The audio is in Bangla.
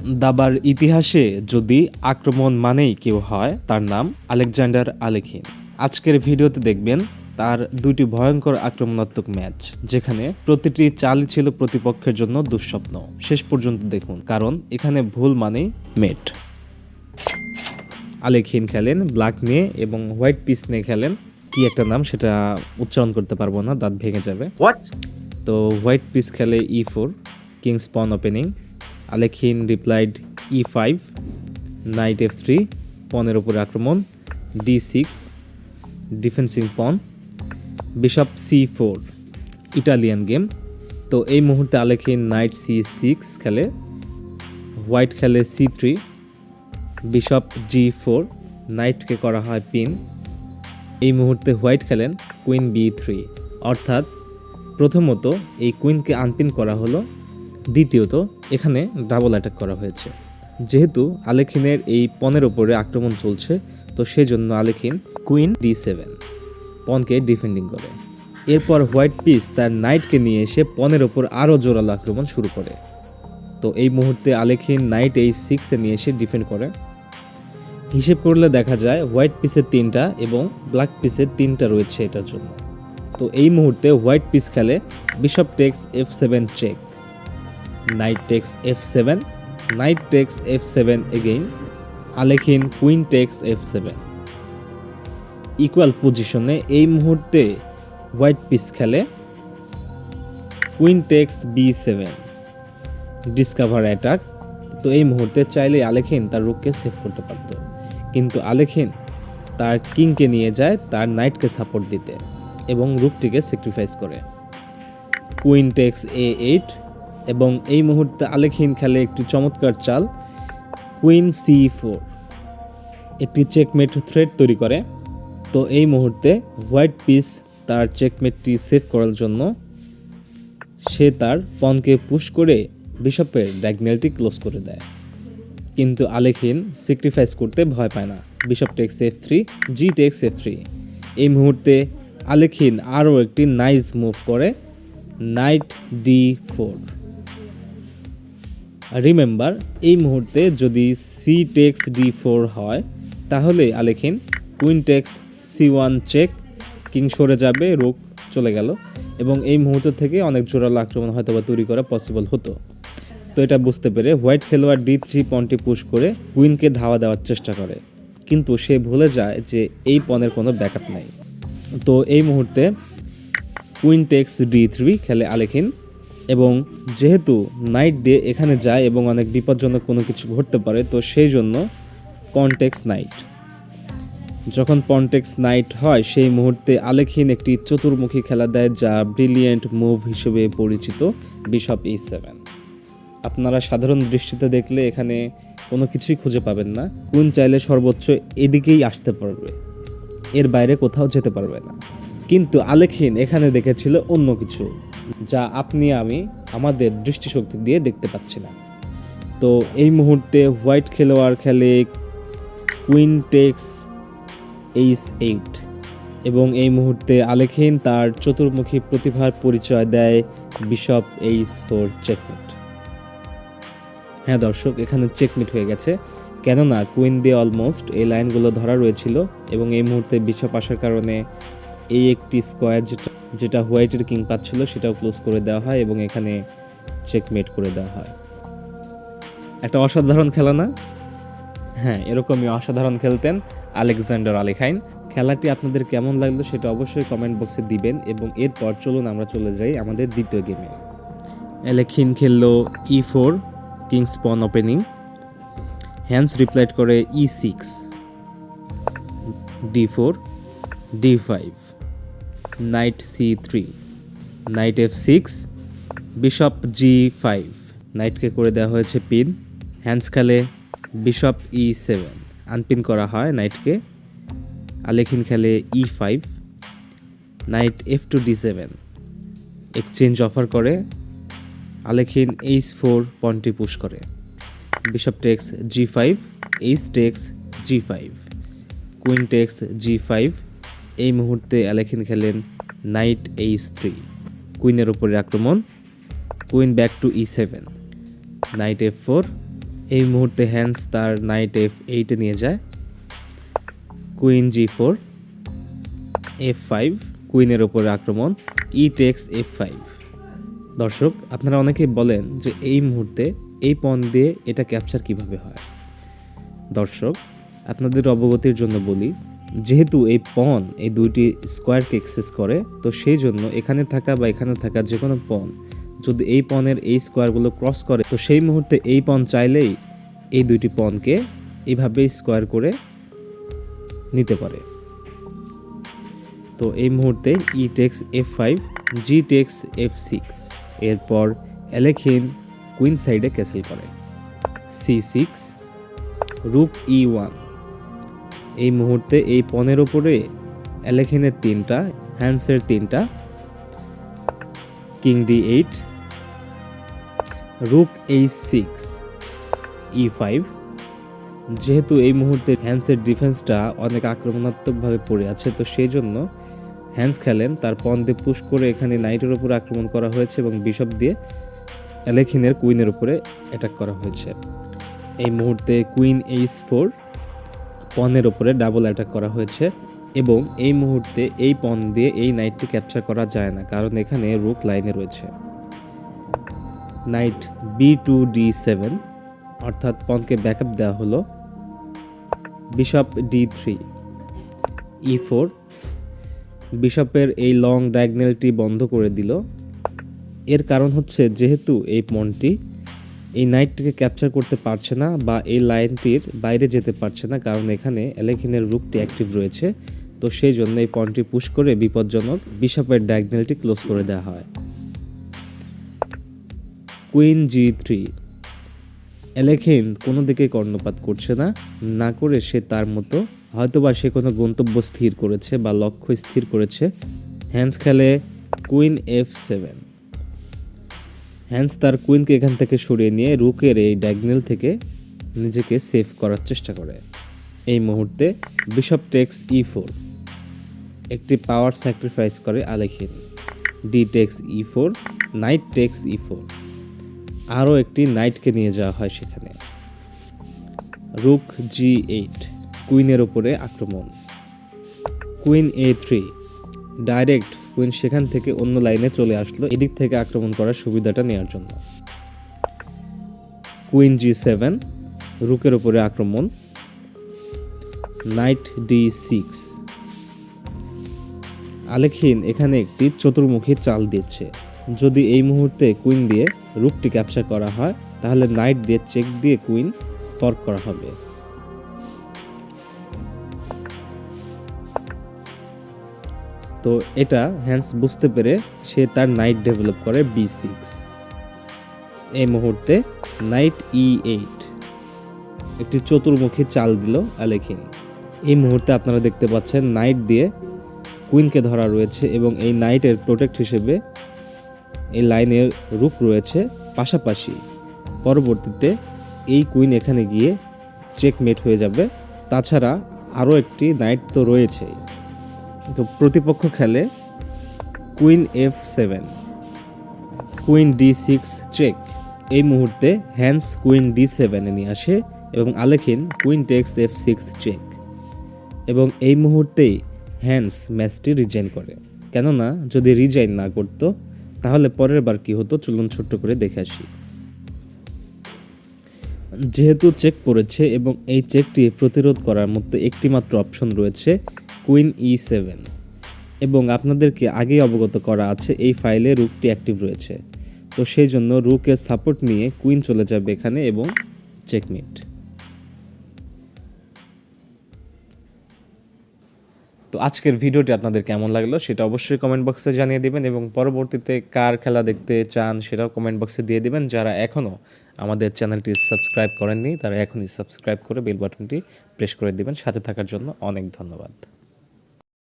দাবার ইতিহাসে যদি আক্রমণ মানেই কেউ হয় তার নাম আলেকজান্ডার আলেখিন। আজকের ভিডিওতে দেখবেন তার দুইটি ভয়ঙ্কর আক্রমণাত্মক ম্যাচ, যেখানে প্রতিটি চালই ছিল প্রতিপক্ষের জন্য দুঃস্বপ্ন। শেষ পর্যন্ত দেখুন, কারণ এখানে ভুল মানেই মেট। আলেখিন খেলেন ব্ল্যাক নিয়ে এবং হোয়াইট পিস নিয়ে খেলেন। কি একটা নাম সেটা উচ্চারণ করতে পারবো না, দাঁত ভেঙে যাবে। তো হোয়াইট পিস খেলে E4, কিংস পন opening. আলেখিন replied E5, night F3, পনের উপরে আক্রমণ, D6, ডিফেন্সিং পন, বিশপ C4, ইটালিয়ান গেম। তো এই মুহূর্তে আলেখিন নাইট C6 খেলে, হোয়াইট খেলে C3, বিশপ G4, নাইটকে করা হয় পিন। এই মুহূর্তে হোয়াইট খেলেন কুইন B3, অর্থাৎ প্রথমত এই কুইনকে আনপিন করা হলো, দ্বিতীয়ত এখানে ডাবল অ্যাটাক করা হয়েছে। যেহেতু আলেখিনের এই পনের ওপরে আক্রমণ চলছে, তো সেজন্য আলেখিন কুইন D7 পনকে ডিফেন্ডিং করে। এরপর হোয়াইট পিস তার নাইটকে নিয়ে এসে পনের ওপর আরও জোরালো আক্রমণ শুরু করে। তো এই মুহূর্তে আলেখিন নাইট H6 নিয়ে এসে ডিফেন্ড করে। হিসেব করলে দেখা যায় হোয়াইট পিসের 3টা এবং ব্ল্যাক পিসের 3টা রয়েছে এটার জন্য। তো এই মুহূর্তে হোয়াইট পিস খেলে bishop takes F7 check, knight takes F7, knight takes F7 again, Alekhine queen takes F7। Equal পজিশনে এই মুহূর্তে হোয়াইট পিস খেলে queen takes B7, discover attack. তো এই মুহূর্তে চাইলে আলেখিন তার রুককে সেভ করতে পারত, কিন্তু আলেখিন তার কিংকে নিয়ে যায় তার নাইটকে সাপোর্ট দিতে এবং রুকটিকে স্যাক্রিফাইস করে। কুইন টেক্স A8 এবং এই মুহূর্তে আলেখিন খেলে একটি চমৎকার চাল কুইন C4, একটি চেকমেট থ্রেড তৈরি করে। তো এই মুহূর্তে হোয়াইট পিস তার চেকমেটটি সেভ করার জন্য সে তার পনকে পুশ করে বিশপের ডায়াগোনালটি ক্লোজ করে দেয়, কিন্তু আলেখিন স্যাক্রিফাইস করতে ভয় পায় না। Bishop takes F3, G takes F3। এই মুহূর্তে আলেখিন আরও একটি নাইস মুভ করে নাইট D4। রিমেম্বার, এই মুহূর্তে যদি সি টেক্স D4 হয় তাহলে Alekhine queen takes C1 check, king সরে যাবে, রুক চলে গেল এবং এই মুহূর্ত থেকে অনেক জোরালো আক্রমণ হয়তো বা তৈরি করা পসিবল হতো। তো এটা বুঝতে পেরে হোয়াইট খেলোয়াড় D3 পনটি পুশ করে কুইনকে ধাওয়া দেওয়ার চেষ্টা করে, কিন্তু সে ভুলে যায় যে এই পনের কোনো ব্যাকআপ নাই। তো এই মুহূর্তে কুইন টেক্স D3 খেলে আলেখিন, এবং যেহেতু নাইট দিয়ে এখানে যায় এবং অনেক বিপজ্জনক কোনো কিছু ঘটতে পারে, তো সেই জন্য পন টেক্স নাইট। যখন পন টেক্স নাইট হয় সেই মুহূর্তে আলেখিন একটি চতুর্মুখী খেলা দেয়, যা ব্রিলিয়েন্ট মুভ হিসেবে পরিচিত বিশপ E7। আপনারা সাধারণ দৃষ্টিতে দেখলে এখানে কোনো কিছুই খুঁজে পাবেন না। কুইন চাইলে সর্বোচ্চ এদিকেই আসতে পারবে, এর বাইরে কোথাও যেতে পারবে না, কিন্তু আলেখিন এখানে দেখেছিল অন্য কিছু, যা আপনি আমি আমাদের দৃষ্টিশক্তি দিয়ে দেখতে পাচ্ছি না। তো এই মুহূর্তে হোয়াইট খেলোয়াড় খেলে কুইন টেক্স H8 এবং এই মুহূর্তে আলেখিন তার চতুর্মুখী প্রতিভার পরিচয় দেয় বিশপ H4 চেকমেট। হ্যাঁ দর্শক, এখানে চেকমেট হয়ে গেছে, কেননা কুইন দিয়ে অলমোস্ট এই লাইনগুলো ধরা রয়েছিল এবং এই মুহূর্তে বিশপ আসার কারণে এই একটি স্কোয়ার যেটা হোয়াইটের কিং পাচ্ছিল সেটাও ক্লোজ করে দেওয়া হয় এবং এখানে চেকমেট করে দেওয়া হয়। একটা অসাধারণ খেলা না? হ্যাঁ, এরকমই অসাধারণ খেলতেন আলেকজান্ডার আলেখাইন। খেলাটি আপনাদের কেমন লাগলো সেটা অবশ্যই কমেন্ট বক্সে দিবেন, এবং এরপর চলুন আমরা চলে যাই আমাদের দ্বিতীয় গেমে। আলেখিন খেললো E4, কিংস পন ওপেনিং। হ্যান্স রিপ্লাইড করে E6, D4, D5, night C3, night F6, bishop G5, নাইটকে করে দেওয়া হয়েছে পিন। হ্যান্স খেলে বিশপ E7, আনপিন করা হয় নাইটকে। আলেখিন খেলে E5, night F2 D7, exchange offer করে। আলেখিন H4 পনটি পুশ করে, bishop takes G5, H takes G5, queen takes G5। এই মুহূর্তে আলেখিন খেলেন নাইট H3, কুইনের উপরে আক্রমণ, queen back to E7, night F4, এই মুহূর্তে হ্যান্স তার নাইট F8 নিয়ে যায়, কুইন G4, F5, কুইনের ওপরে আক্রমণ, E takes F5। দর্শক, আপনারা অনেকেই বলেন যে এই মুহূর্তে এই পণ দিয়ে এটা ক্যাপচার কিভাবে হয়। দর্শক, আপনাদের অবগতির জন্য বলি, যেহেতু এই পণ এই দুইটি স্কোয়ারকে এক্সেস করে, তো সেই জন্য এখানে থাকা বা এখানে থাকা যে কোনো পণ যদি এই পণের এই স্কোয়ারগুলো ক্রস করে, তো সেই মুহূর্তে এই পণ চাইলেই এই দুইটি পণকে এইভাবে স্কোয়ার করে নিতে পারে। তো এই মুহূর্তে E takes F5, G takes F6, এরপর আলেখিন কুইন সাইডে ক্যাসেল করে, C6, রুক E1। এই মুহূর্তে এই পণের ওপরে আলেখিনের 3টা, হ্যান্সের 3টা, কিং D8, রুক H6, E5। যেহেতু এই মুহূর্তে হ্যান্সের ডিফেন্সটা অনেক আক্রমণাত্মকভাবে পড়ে আছে, তো সেই জন্য হ্যান্স খেলেন তার পণ দিয়ে পুশ করে এখানে নাইটের উপরে আক্রমণ করা হয়েছে এবং বিশপ দিয়ে আলেখিনের কুইনের উপরে অ্যাটাক করা হয়েছে। এই মুহূর্তে কুইন H4, পণের উপরে ডাবল অ্যাটাক করা হয়েছে এবং এই মুহূর্তে এই পণ দিয়ে এই নাইটটি ক্যাপচার করা যায় না, কারণ এখানে রুক লাইনে রয়েছে। নাইট B2 D7, অর্থাৎ পণকে ব্যাকআপ দেওয়া হলো, বিশপ D3, E4, বিশপের এই লং ডায়াগনালটি বন্ধ করে দিল। এর কারণ হচ্ছে যেহেতু এই পণটি এই নাইটটিকে ক্যাপচার করতে পারছে না বা এই লাইনটির বাইরে যেতে পারছে না, কারণ এখানে আলেখিনের রুকটি অ্যাক্টিভ রয়েছে, তো সেই জন্য এই পণটি পুশ করে বিপজ্জনক বিশপের ডায়াগনালটি ক্লোজ করে দেওয়া হয়। কুইন G3, আলেখিন কোনো দিকে কর্ণপাত করছে না, না করে সে তার মতো হয়তোবা সে কোনো গন্তব্য স্থির করেছে বা লক্ষ্য স্থির করেছে। হ্যান্স খেলে কুইন F7। হ্যান্স তার কুইনকে এখান থেকে সরিয়ে নিয়ে রুকের এই ডায়াগনাল থেকে নিজেকে সেভ করার চেষ্টা করে। এই মুহূর্তে বিশপ টেক্স E4, একটি পাওয়ার স্যাক্রিফাইস করে আলেখিন, D takes E4, night text E4, আরও একটি নাইটকে নিয়ে যাওয়া হয় সেখানে, রুক G8, কুইনের ওপরে আক্রমণ, কুইন A3, ডাইরেক্ট কুইন সেখান থেকে অন্য লাইনে চলে আসলো এদিক থেকে আক্রমণ করার সুবিধাটা নেওয়ার জন্য, কুইন G7, রুকের ওপরে আক্রমণ, নাইট D6। আলেখিন এখানে একটি চতুর্মুখী চাল দিচ্ছে, যদি এই মুহূর্তে কুইন দিয়ে রুকটি ক্যাপচার করা হয় তাহলে নাইট দিয়ে চেক দিয়ে কুইন ফর্ক করা হবে। তো এটা হ্যান্স বুঝতে পেরে সে তার নাইট ডেভেলপ করে B6। এই মুহূর্তে নাইট E8, একটি চতুর্মুখী চাল দিল আলেখিন। এই মুহূর্তে আপনারা দেখতে পাচ্ছেন নাইট দিয়ে কুইনকে ধরা রয়েছে এবং এই নাইটের প্রোটেক্ট হিসেবে এই লাইনের রুক রয়েছে পাশাপাশি। পরবর্তীতে এই কুইন এখানে গিয়ে চেকমেট হয়ে যাবে, তাছাড়া আরও একটি নাইট তো রয়েছেই। তো প্রতিপক্ষ খেলে queen F7, queen D6 check. এই মুহূর্তে হ্যান্স কুইন D7 নিয়ে আসে এবং আলেখিন কুইন টেক্স F6 চেক, এবং এই মুহূর্তেই হ্যান্স ম্যাচটি রিজাইন করে। কেননা যদি রিজাইন না করতো তাহলে পরের বার কি হতো চলুন ছোট্ট করে দেখে আসি। যেহেতু চেক পড়েছে এবং এই চেকটি প্রতিরোধ করার মতো একটি মাত্র অপশন রয়েছে, কুইন E7, এবং আপনাদেরকে আগেই অবগত করা আছে এই ফাইলে রুকটি অ্যাক্টিভ রয়েছে, তো সেই জন্য রুকের সাপোর্ট নিয়ে কুইন চলে যাবে এখানে এবং চেকমেট। তো আজকের ভিডিওটি আপনাদের কেমন লাগলো সেটা অবশ্যই কমেন্ট বক্সে জানিয়ে দিবেন, এবং পরবর্তীতে কার খেলা দেখতে চান সেটাও কমেন্ট বক্সে দিয়ে দিবেন। যারা এখনও আমাদের চ্যানেলটি সাবস্ক্রাইব করেননি তারা এখনই সাবস্ক্রাইব করে বেল বাটনটি প্রেস করে দিবেন। সাথে থাকার জন্য অনেক ধন্যবাদ।